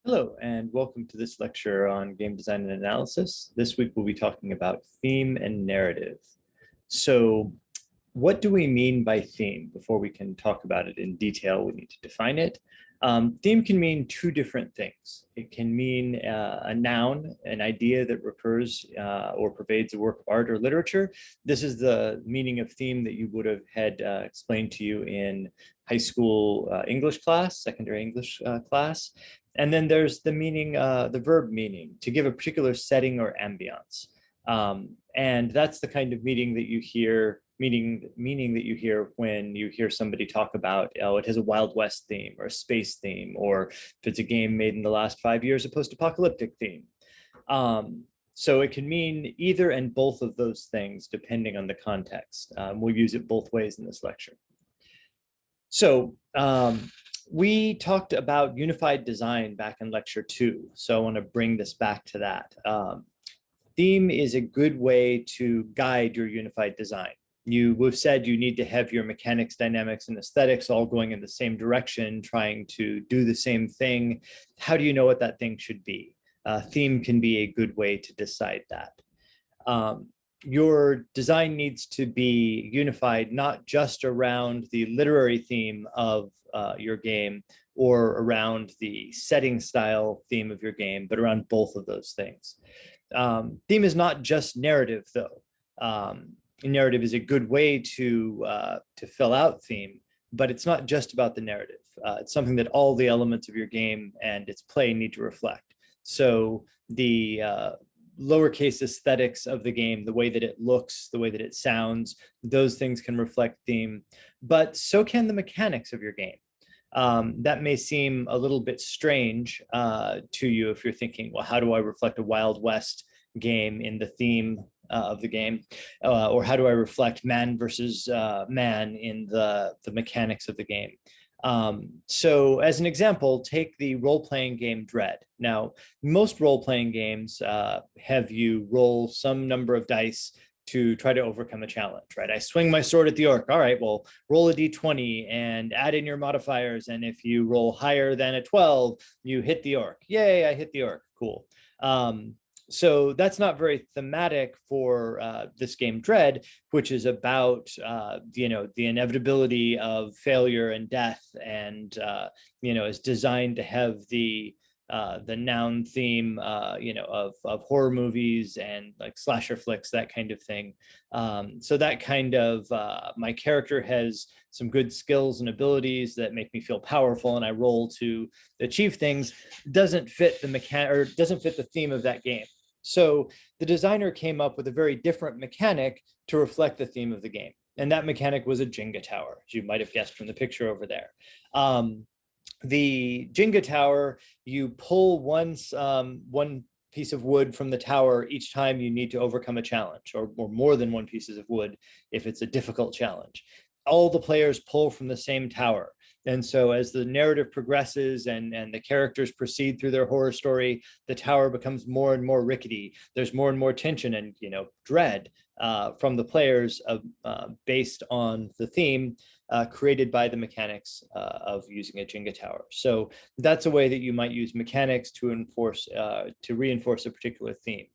Hello, and welcome to this lecture on game design and analysis. This week we'll be talking about theme and narrative. So what do we mean by theme? Before we can talk about it in detail, we need to define it. Theme can mean two different things. It can mean a noun, an idea that refers or pervades a work of art or literature. This is the meaning of theme that you would have had explained to you in high school English class, secondary English class. And then there's the meaning, the verb meaning, to give a particular setting or ambiance. And that's the kind of meaning that you hear meaning that you hear when you hear somebody talk about, oh, it has a Wild West theme or a space theme, or if it's a game made in the last 5 years, a post-apocalyptic theme. So it can mean either and both of those things depending on the context. We'll use it both ways in this lecture. So we talked about unified design back in lecture 2. So I want to bring this back to that. Theme is a good way to guide your unified design. You have said you need to have your mechanics, dynamics, and aesthetics all going in the same direction, trying to do the same thing. How do you know what that thing should be? Theme can be a good way to decide that. Your design needs to be unified, not just around the literary theme of your game or around the setting style theme of your game, but around both of those things. Theme is not just narrative, though. Narrative is a good way to fill out theme, but it's not just about the narrative. It's something that all the elements of your game and its play need to reflect. So the lowercase aesthetics of the game, the way that it looks, the way that it sounds, those things can reflect theme, but so can the mechanics of your game. That may seem a little bit strange to you if you're thinking, well, how do I reflect a Wild West game in the theme of the game? Or how do I reflect man versus man in the mechanics of the game? So as an example, take the role-playing game Dread. Now, most role-playing games have you roll some number of dice to try to overcome a challenge, right? I swing my sword at the orc. All right, well, roll a d20 and add in your modifiers. And if you roll higher than a 12, you hit the orc. Yay, I hit the orc. Cool. So that's not very thematic for this game Dread, which is about the inevitability of failure and death, and is designed to have the noun theme of horror movies and like slasher flicks, that kind of thing. So that kind of my character has some good skills and abilities that make me feel powerful, and I roll to achieve things, doesn't fit the doesn't fit the theme of that game. So the designer came up with a very different mechanic to reflect the theme of the game. And that mechanic was a Jenga tower, as you might have guessed from the picture over there. The Jenga tower, you pull one piece of wood from the tower each time you need to overcome a challenge, or more than one piece of wood if it's a difficult challenge. All the players pull from the same tower. And so as the narrative progresses and the characters proceed through their horror story, the tower becomes more and more rickety. There's more and more tension and dread from the players based on the theme created by the mechanics of using a Jenga tower. So that's a way that you might use mechanics to reinforce a particular theme.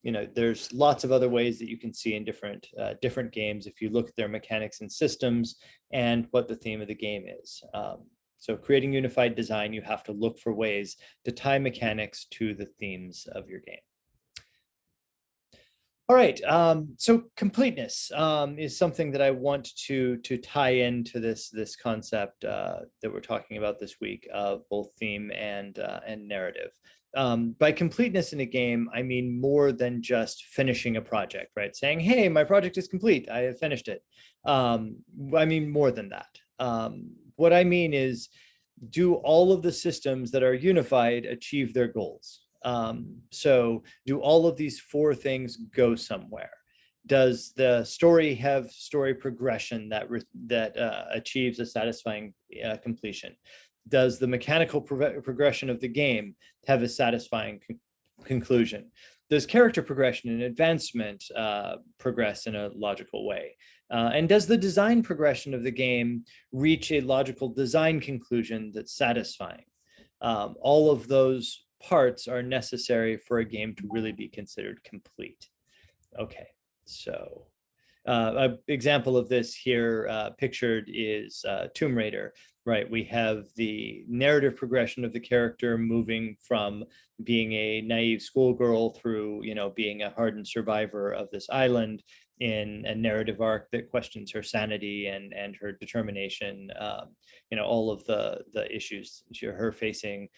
There's lots of other ways that you can see in different games if you look at their mechanics and systems and what the theme of the game is. So creating unified design, you have to look for ways to tie mechanics to the themes of your game. All right, so completeness is something that I want to tie into this concept that we're talking about this week of both theme and narrative. By completeness in a game, I mean more than just finishing a project, right? Saying, hey, my project is complete, I have finished it. I mean more than that. What I mean is, do all of the systems that are unified achieve their goals? So do all of these 4 things go somewhere? Does the story have story progression that achieves a satisfying completion? Does the mechanical progression of the game have a satisfying conclusion? Does character progression and advancement progress in a logical way? And does the design progression of the game reach a logical design conclusion that's satisfying? All of those parts are necessary for a game to really be considered complete. Okay, so an example of this here pictured is Tomb Raider, right? We have the narrative progression of the character moving from being a naive schoolgirl through, being a hardened survivor of this island in a narrative arc that questions her sanity and her determination. All of the issues her facing,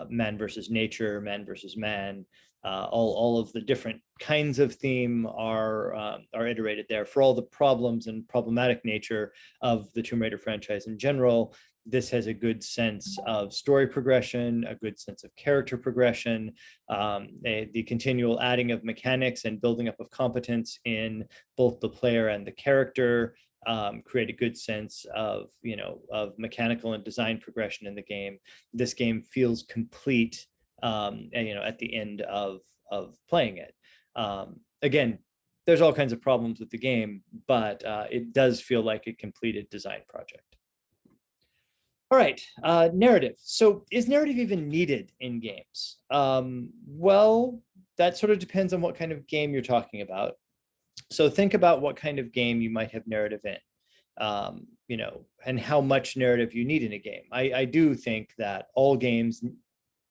man versus nature, man versus man. All of the different kinds of theme are iterated there. For all the problems and problematic nature of the Tomb Raider franchise in general, this has a good sense of story progression, a good sense of character progression, the continual adding of mechanics and building up of competence in both the player and the character. Create a good sense of mechanical and design progression in the game. This game feels complete at the end of playing it. Again, there's all kinds of problems with the game, but it does feel like a completed design project. All right, narrative. So is narrative even needed in games? Well, that sort of depends on what kind of game you're talking about. So think about what kind of game you might have narrative in. And how much narrative you need in a game. I do think that all games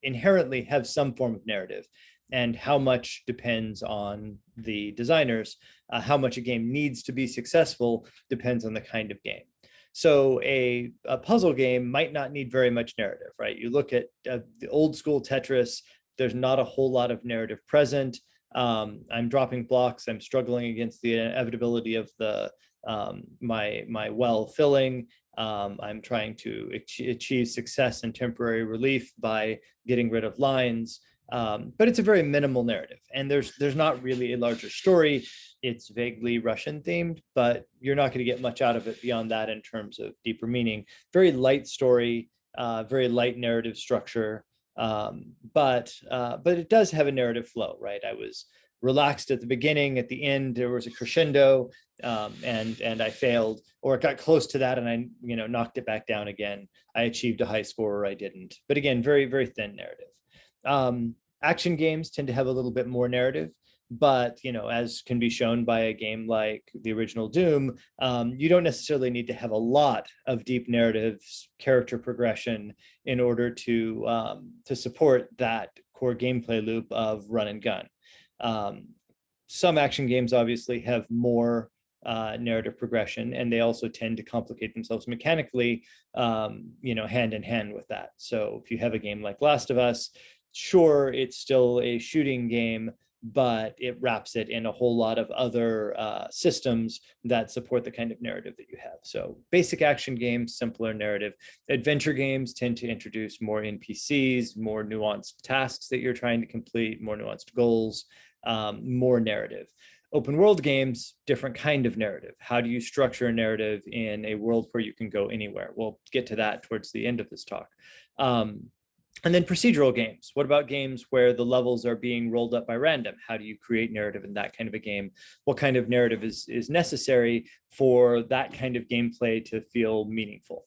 inherently have some form of narrative, and how much depends on the designers. How much a game needs to be successful depends on the kind of game. So a puzzle game might not need very much narrative, right? You look at the old school Tetris, there's not a whole lot of narrative present. I'm dropping blocks, I'm struggling against the inevitability of the my well filling. I'm trying to achieve success and temporary relief by getting rid of lines. But it's a very minimal narrative, and there's not really a larger story. It's vaguely Russian themed, but you're not going to get much out of it beyond that in terms of deeper meaning. Very light story, very light narrative structure, but it does have a narrative flow, right? I was relaxed at the beginning. At the end, there was a crescendo, and I failed, or it got close to that, and I knocked it back down again. I achieved a high score, or I didn't. But again, very very thin narrative. Action games tend to have a little bit more narrative, but as can be shown by a game like the original Doom, you don't necessarily need to have a lot of deep narratives, character progression in order to support that core gameplay loop of run and gun. Some action games obviously have more narrative progression, and they also tend to complicate themselves mechanically, hand in hand with that. So if you have a game like Last of Us, sure, it's still a shooting game, but it wraps it in a whole lot of other systems that support the kind of narrative that you have. So basic action games, simpler narrative. Adventure games tend to introduce more NPCs, more nuanced tasks that you're trying to complete, more nuanced goals, more narrative. Open world games, different kind of narrative. How do you structure a narrative in a world where you can go anywhere? We'll get to that towards the end of this talk. And then procedural games. What about games where the levels are being rolled up by random? How do you create narrative in that kind of a game? What kind of narrative is necessary for that kind of gameplay to feel meaningful?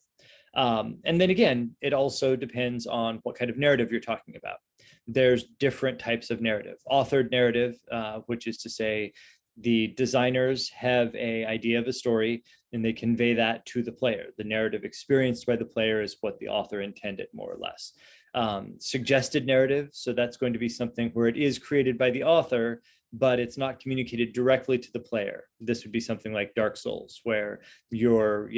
And then again, it also depends on what kind of narrative you're talking about. There's different types of narrative. Authored narrative, which is to say the designers have an idea of a story and they convey that to the player. The narrative experienced by the player is what the author intended, more or less. Suggested narrative, so that's going to be something where it is created by the author, but it's not communicated directly to the player. This would be something like Dark Souls, where you're,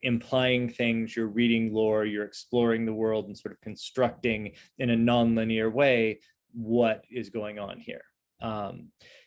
implying things, you're reading lore, you're exploring the world and sort of constructing in a non-linear way what is going on here.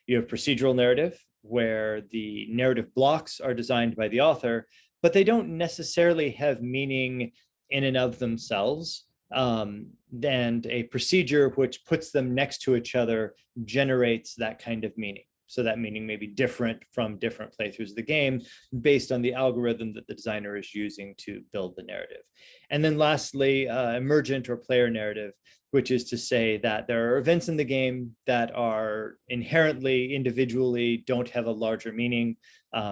You have procedural narrative, where the narrative blocks are designed by the author, but they don't necessarily have meaning in and of themselves. And a procedure which puts them next to each other generates that kind of meaning. So that meaning may be different from different playthroughs of the game based on the algorithm that the designer is using to build the narrative. And then lastly, emergent or player narrative, which is to say that there are events in the game that are inherently, individually, don't have a larger meaning.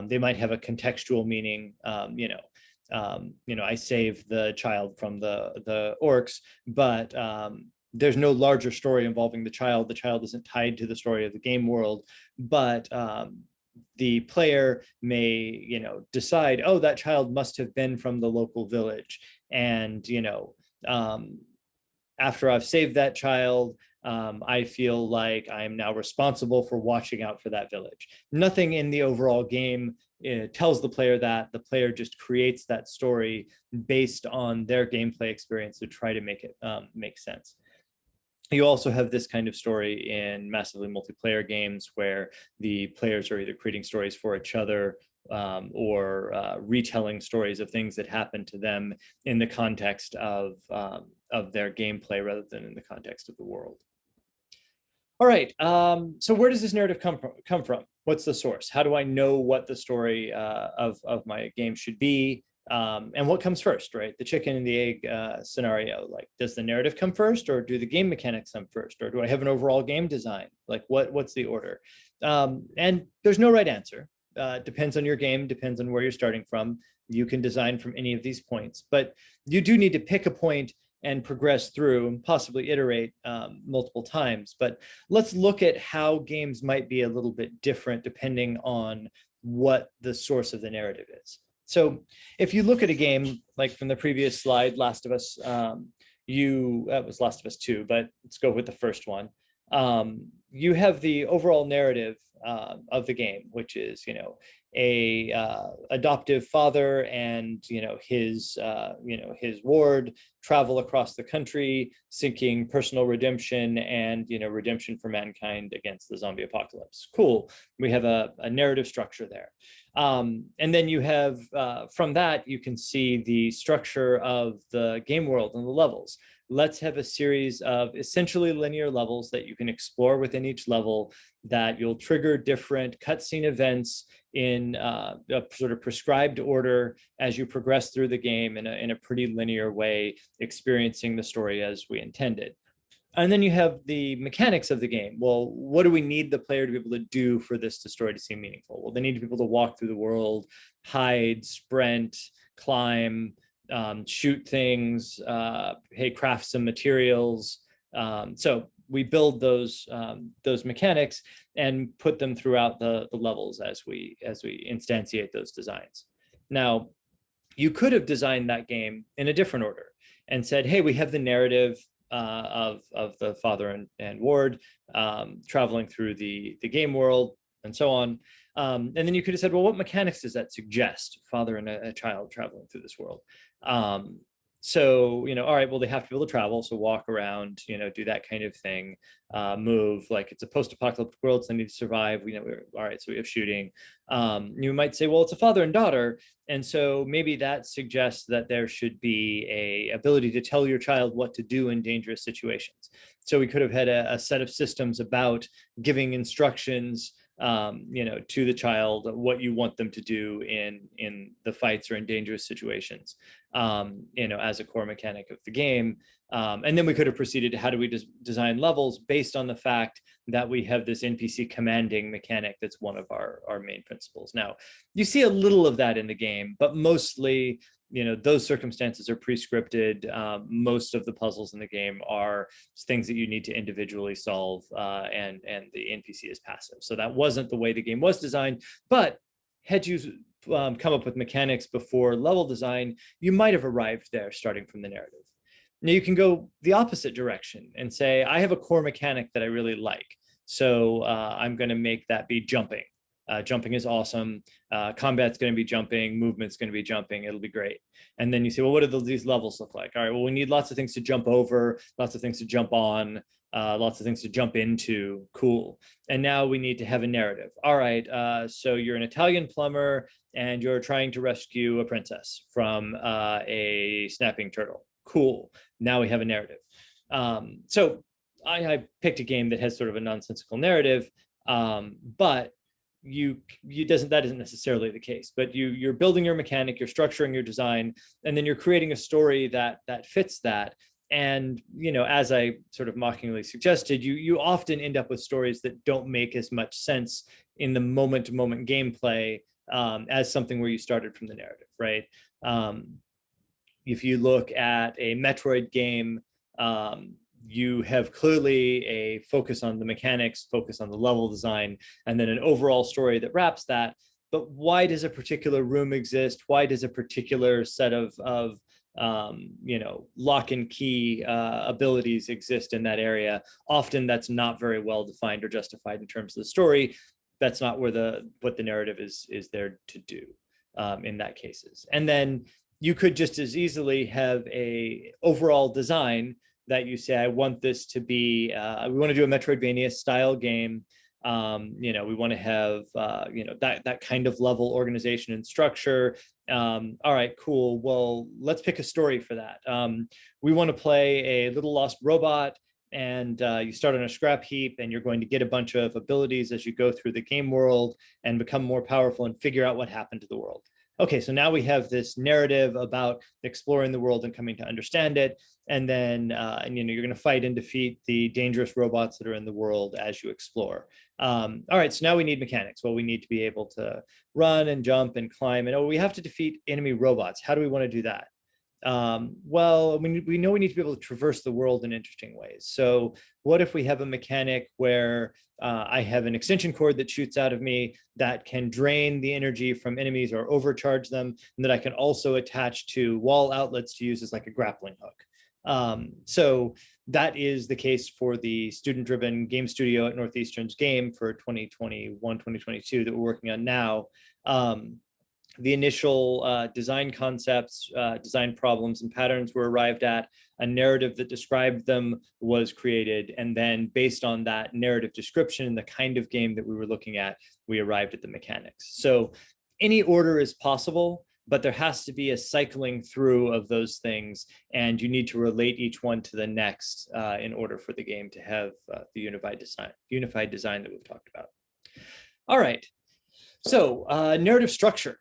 They might have a contextual meaning, I save the child from the orcs, but there's no larger story involving the child. The child isn't tied to the story of the game world, but the player may, decide, oh, that child must have been from the local village. And, after I've saved that child, I feel like I am now responsible for watching out for that village. Nothing in the overall game tells the player that. The player just creates that story based on their gameplay experience to try to make it make sense. You also have this kind of story in massively multiplayer games where the players are either creating stories for each other or retelling stories of things that happened to them in the context of their gameplay rather than in the context of the world. All right, so where does this narrative come from? What's the source? How do I know what the story of my game should be? And what comes first, right? The chicken and the egg scenario. Like, does the narrative come first, or do the game mechanics come first, or do I have an overall game design? Like, what's the order? And there's no right answer. Depends on your game, depends on where you're starting from. You can design from any of these points, but you do need to pick a point and progress through and possibly iterate multiple times. But let's look at how games might be a little bit different depending on what the source of the narrative is. So if you look at a game like from the previous slide, Last of Us, that was Last of Us 2, but let's go with the first one. You have the overall narrative of the game, which is, a adoptive father and his ward travel across the country seeking personal redemption and redemption for mankind against the zombie apocalypse. Cool. We have a narrative structure there. And then you have from that you can see the structure of the game world and the levels. Let's have a series of essentially linear levels that you can explore within each level, that you'll trigger different cutscene events in a sort of prescribed order as you progress through the game in a pretty linear way, experiencing the story as we intended. And then you have the mechanics of the game. Well, what do we need the player to be able to do for this story to seem meaningful? Well, they need to be able to walk through the world, hide, sprint, climb, shoot things, craft some materials. So we build those mechanics and put them throughout the levels as we instantiate those designs. Now, you could have designed that game in a different order and said, hey, we have the narrative of the father and ward traveling through the game world and so on. And then you could have said, well, what mechanics does that suggest? Father and a child traveling through this world. So, all right, well, they have to be able to travel. So walk around, do that kind of thing, move, like it's a post-apocalyptic world, so they need to survive. All right, so we have shooting. You might say, well, it's a father and daughter. And so maybe that suggests that there should be a ability to tell your child what to do in dangerous situations. So we could have had a set of systems about giving instructions to the child what you want them to do in the fights or in dangerous situations, as a core mechanic of the game. And then we could have proceeded to how do we design levels based on the fact that we have this NPC commanding mechanic that's one of our main principles. Now, you see a little of that in the game, but mostly, those circumstances are pre-scripted. Most of the puzzles in the game are things that you need to individually solve, and the NPC is passive. So that wasn't the way the game was designed, but had you come up with mechanics before level design, you might have arrived there starting from the narrative. Now you can go the opposite direction and say, I have a core mechanic that I really like. So I'm going to make that be jumping. Jumping is awesome. Combat's going to be jumping. Movement's going to be jumping. It'll be great. And then you say, well, what do these levels look like? All right, well, we need lots of things to jump over, lots of things to jump on, lots of things to jump into. Cool. And now we need to have a narrative. All right, so you're an Italian plumber and you're trying to rescue a princess from a snapping turtle. Cool. Now we have a narrative. So I picked a game that has sort of a nonsensical narrative, but that isn't necessarily the case. But you're building your mechanic, you're structuring your design, and then you're creating a story that fits that. And as I sort of mockingly suggested, you often end up with stories that don't make as much sense in the moment-to-moment gameplay as something where you started from the narrative, right? If you look at a Metroid game, you have clearly a focus on the mechanics, focus on the level design, and then an overall story that wraps that. But why does a particular room exist? Why does a particular set of lock and key abilities exist in that area? Often that's not very well defined or justified in terms of the story. That's not where what the narrative is there to do in that cases. And then you could just as easily have a overall design that you say, I want this to be, we want to do a Metroidvania style game. We want to have, that kind of level organization and structure. All right, cool. Well, let's pick a story for that. We want to play a little lost robot, and you start on a scrap heap, and you're going to get a bunch of abilities as you go through the game world and become more powerful and figure out what happened to the world. Okay, so now we have this narrative about exploring the world and coming to understand it. And then, you're going to fight and defeat the dangerous robots that are in the world as you explore. All right, so now we need mechanics. Well, we need to be able to run and jump and climb. And we have to defeat enemy robots. How do we want to do that? Well, we know we need to be able to traverse the world in interesting ways. So what if we have a mechanic where I have an extension cord that shoots out of me that can drain the energy from enemies or overcharge them, and that I can also attach to wall outlets to use as like a grappling hook. So that is the case for the student-driven game studio at Northeastern's game for 2021-2022 that we're working on now. The initial design concepts, design problems and patterns were arrived at. A narrative that described them was created. And then based on that narrative description and the kind of game that we were looking at, we arrived at the mechanics. So any order is possible, but there has to be a cycling through of those things. And you need to relate each one to the next in order for the game to have the unified design that we've talked about. All right. So narrative structure.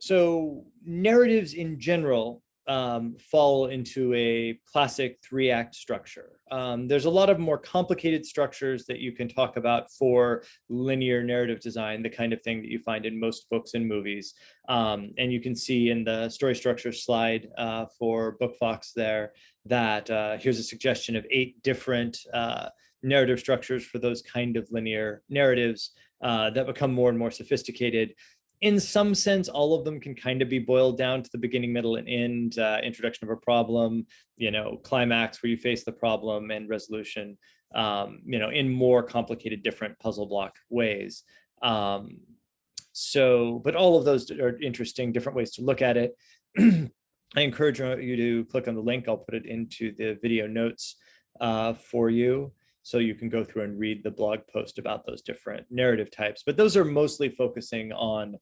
So narratives in general fall into a classic 3-act structure. There's a lot of more complicated structures that you can talk about for linear narrative design, the kind of thing that you find in most books and movies. And you can see in the story structure slide for BookFox there that here's a suggestion of 8 different narrative structures for those kind of linear narratives that become more and more sophisticated. In some sense, all of them can kind of be boiled down to the beginning, middle, and end, introduction of a problem, climax where you face the problem, and resolution, in more complicated, different puzzle block ways. But all of those are interesting, different ways to look at it. I encourage you to click on the link. I'll put it into the video notes for you, so you can go through and read the blog post about those different narrative types. But those are mostly focusing on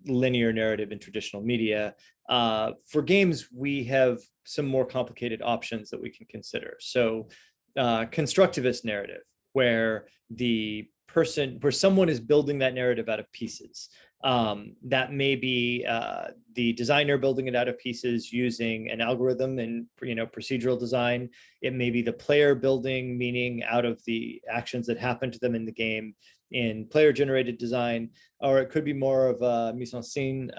linear narrative in traditional media. For games, we have some more complicated options that we can consider. So constructivist narrative, where someone is building that narrative out of pieces. That may be the designer building it out of pieces using an algorithm in procedural design. It may be the player building meaning out of the actions that happen to them in the game in player-generated design, or it could be more of a mise-en-scene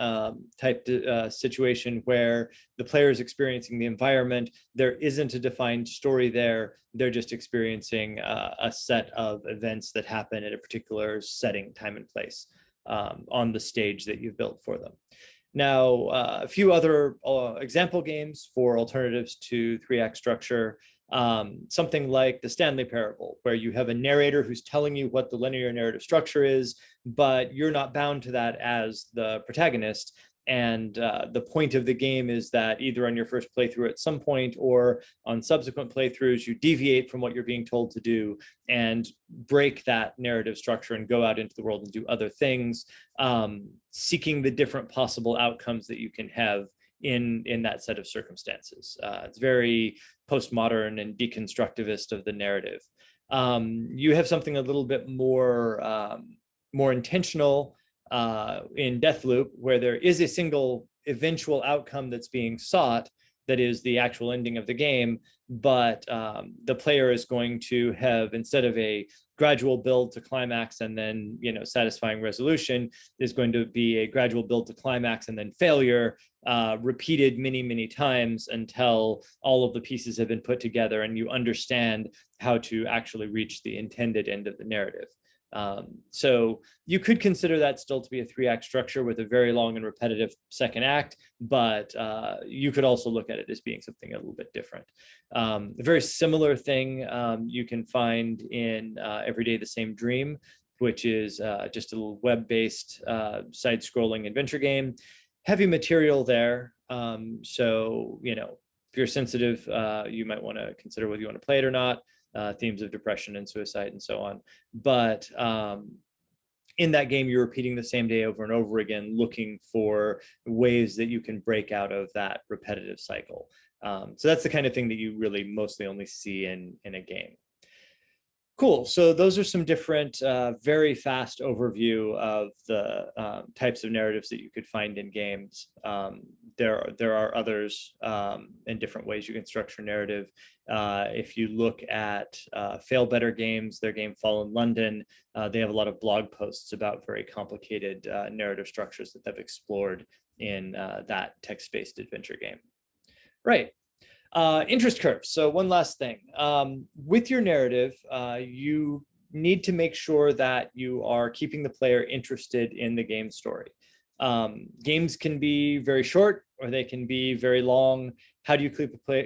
type situation where the player is experiencing the environment. There isn't a defined story there. They're just experiencing a set of events that happen at a particular setting, time, and place on the stage that you've built for them. Now, a few other example games for alternatives to 3-act structure. Something like the Stanley Parable, where you have a narrator who's telling you what the linear narrative structure is, but you're not bound to that as the protagonist. And the point of the game is that either on your first playthrough at some point or on subsequent playthroughs, you deviate from what you're being told to do and break that narrative structure and go out into the world and do other things, seeking the different possible outcomes that you can have in that set of circumstances. It's very postmodern and deconstructivist of the narrative. You have something a little bit more intentional in Deathloop, where there is a single eventual outcome that's being sought, that is the actual ending of the game, but the player is going to have, instead of a gradual build to climax and then satisfying resolution, is going to be a gradual build to climax and then failure, repeated many times until all of the pieces have been put together and you understand how to actually reach the intended end of the narrative. So you could consider that still to be a 3-act structure with a very long and repetitive second act, but you could also look at it as being something a little bit different. A very similar thing you can find in Every Day the Same Dream, which is just a little web-based side-scrolling adventure game. Heavy material there. So, if you're sensitive, you might want to consider whether you want to play it or not. Themes of depression and suicide and so on. But in that game, you're repeating the same day over and over again, looking for ways that you can break out of that repetitive cycle. So that's the kind of thing that you really mostly only see in a game. Cool. So those are some different, very fast overview of the types of narratives that you could find in games. There are others in different ways you can structure narrative. If you look at Fail Better Games, their game Fall in London, they have a lot of blog posts about very complicated narrative structures that they've explored in that text-based adventure game. Right. Interest curves. So one last thing. With your narrative, you need to make sure that you are keeping the player interested in the game story. Games can be very short or they can be very long. How do you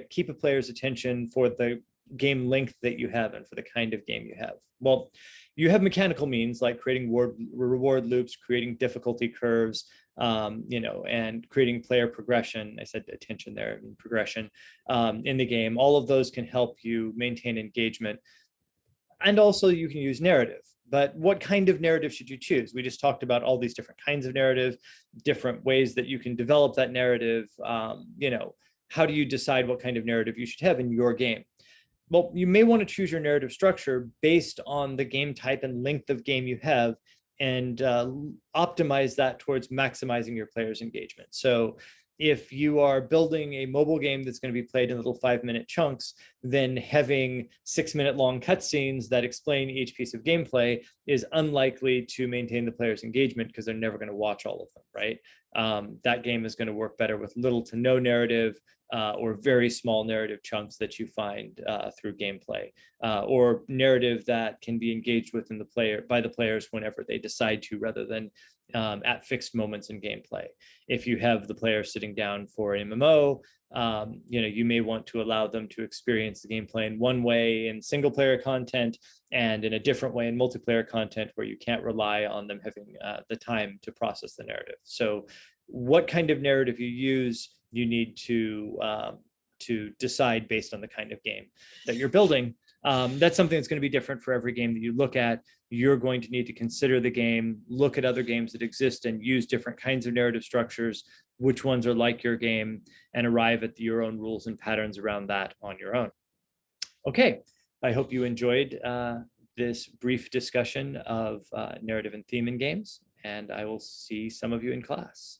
keep a player's attention for the game length that you have and for the kind of game you have? Well, you have mechanical means like creating reward loops, creating difficulty curves, and creating player progression. I said attention there, progression in the game. All of those can help you maintain engagement. And also you can use narrative. But what kind of narrative should you choose? We just talked about all these different kinds of narrative, different ways that you can develop that narrative. How do you decide what kind of narrative you should have in your game? Well, you may want to choose your narrative structure based on the game type and length of game you have, and optimize that towards maximizing your players' engagement. So if you are building a mobile game that's going to be played in little 5-minute chunks, then having 6-minute long cutscenes that explain each piece of gameplay is unlikely to maintain the players' engagement because they're never going to watch all of them, right? That game is going to work better with little to no narrative, or very small narrative chunks that you find through gameplay, or narrative that can be engaged with by the players whenever they decide to, rather than at fixed moments in gameplay. If you have the player sitting down for an MMO, you may want to allow them to experience the gameplay in one way in single player content and in a different way in multiplayer content, where you can't rely on them having the time to process the narrative. So what kind of narrative you use, you need to decide based on the kind of game that you're building. That's something that's going to be different for every game that you look at. You're going to need to consider the game, look at other games that exist and use different kinds of narrative structures, which ones are like your game, and arrive at your own rules and patterns around that on your own. Okay, I hope you enjoyed this brief discussion of narrative and theme in games, and I will see some of you in class.